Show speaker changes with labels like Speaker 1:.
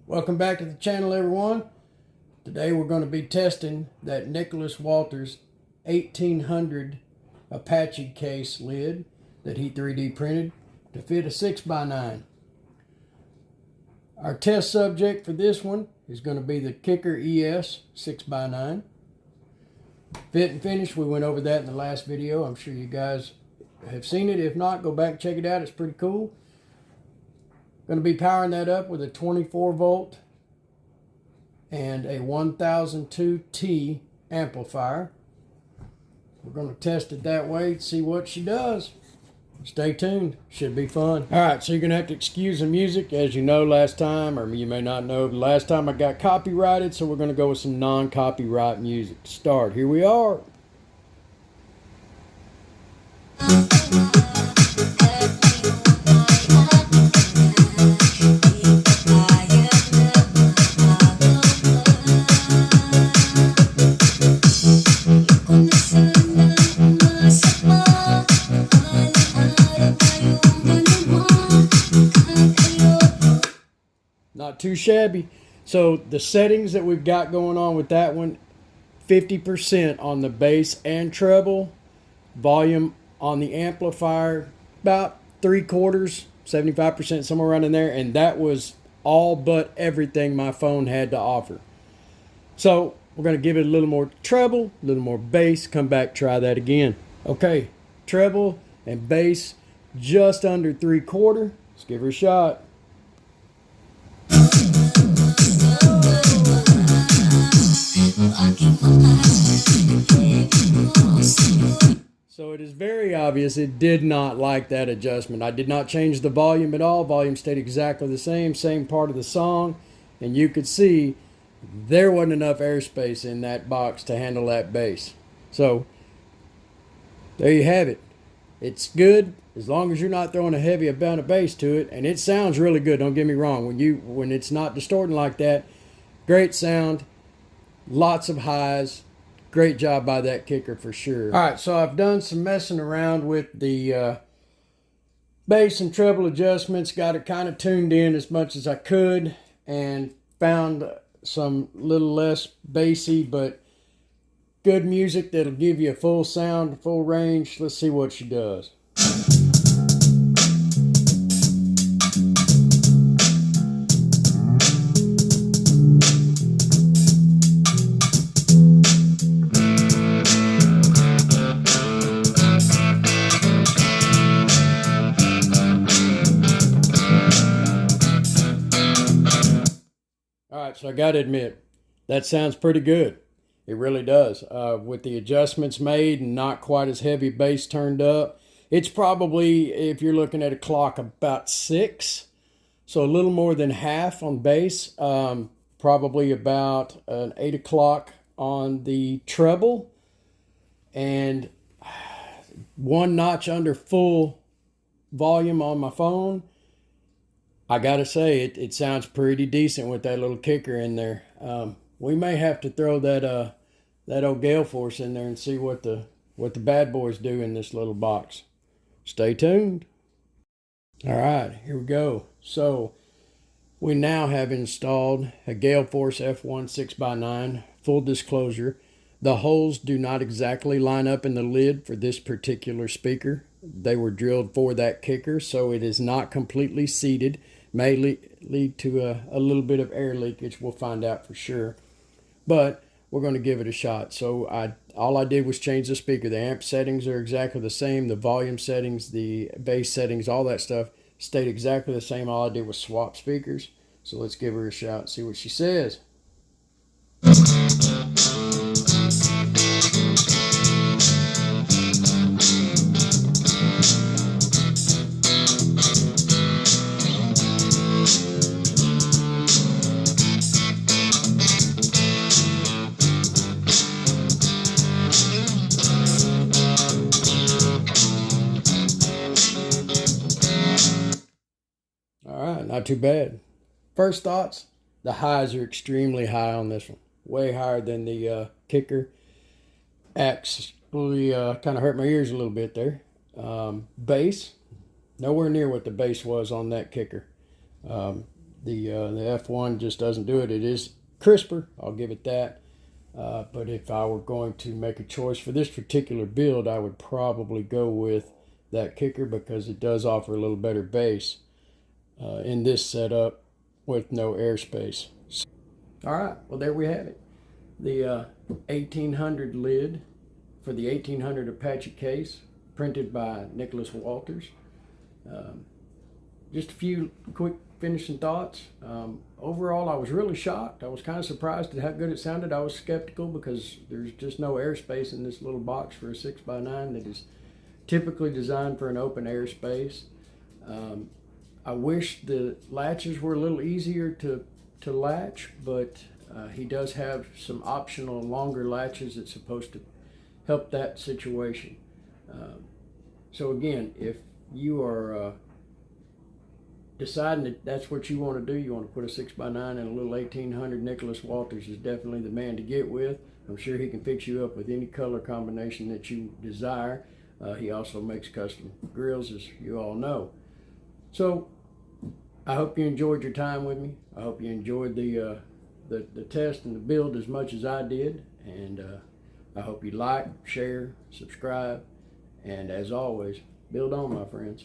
Speaker 1: Welcome back to the channel, everyone. Today we're going to be testing that Niklaas Walters 1800 Apache case lid that he 3D printed to fit a 6x9. Our test subject for this one is going to be the Kicker ES 6x9. Fit and finish, we went over that in the last video. I'm sure you guys have seen it. If not, go back and check it out. It's pretty cool. Going to be powering that up with a 24 volt and a 1002T amplifier. We're going to test it that way to see what she does. Stay tuned. Should be fun. Alright, so you're going to have to excuse the music. As you know, last time, or you may not know, but last time I got copyrighted, so we're going to go with some non-copyright music to start. Here we are. Not too shabby. So the settings that we've got going on with that one, 50% on the bass and treble, volume on the amplifier about 3/4, 75%, somewhere around in there, and that was all but everything my phone had to offer. So we're going to give it a little more treble, a little more bass, come back, try that again. Okay, treble and bass just under 3/4. Let's give her a shot. So it is very obvious it did not like that adjustment. I did not change the volume at all. Volume stayed exactly the same part of the song, and you could see there wasn't enough airspace in that box to handle that bass. So there you have it. It's good as long as you're not throwing a heavy amount of bass to it, and it sounds really good. Don't get me wrong. When it's not distorting like that, great sound, lots of highs. Great job by that kicker for sure. All right, so I've done some messing around with the bass and treble adjustments. Got it kind of tuned in as much as I could, and found some little less bassy but good music that'll give you a full sound, full range. Let's see what she does. Alright, so I gotta admit, that sounds pretty good. It really does. With the adjustments made and not quite as heavy bass turned up, it's probably, if you're looking at a clock, about 6. So a little more than half on bass. Probably about an 8 o'clock on the treble. And 1 notch under full volume on my phone. I gotta say, it sounds pretty decent with that little kicker in there. We may have to throw that old Gale Force in there and see what the bad boys do in this little box. Stay tuned. All right, here we go. So we now have installed a Gale Force F1 6x9. Full disclosure, the holes do not exactly line up in the lid for this particular speaker. They were drilled for that kicker, so it is not completely seated. May lead to a little bit of air leakage. We'll find out for sure. But we're going to give it a shot. So all I did was change the speaker. The amp settings are exactly the same. The volume settings, the bass settings, all that stuff stayed exactly the same. All I did was swap speakers. So let's give her a shot and see what she says. Not too bad. First thoughts, the highs are extremely high on this one. Way higher than the kicker. Actually kind of hurt my ears a little bit there. Bass, nowhere near what the bass was on that kicker. The F1 just doesn't do it. It is crisper, I'll give it that. But if I were going to make a choice for this particular build, I would probably go with that kicker because it does offer a little better bass in this setup with no airspace. All right, well, there we have it. The 1800 lid for the 1800 Apache case, printed by Niklaas Walters. Just a few quick finishing thoughts. Overall, I was really shocked. I was kind of surprised at how good it sounded. I was skeptical because there's just no airspace in this little box for a 6x9 that is typically designed for an open airspace. I wish the latches were a little easier to latch, but he does have some optional longer latches that's supposed to help that situation. So again, if you are deciding that that's what you want to do, you want to put a 6x9 in a little 1800, Niklaas Walters is definitely the man to get with. I'm sure he can fix you up with any color combination that you desire. He also makes custom grills, as you all know. So I hope you enjoyed your time with me. I hope you enjoyed the test and the build as much as I did. And I hope you like, share, subscribe, and as always, build on, my friends.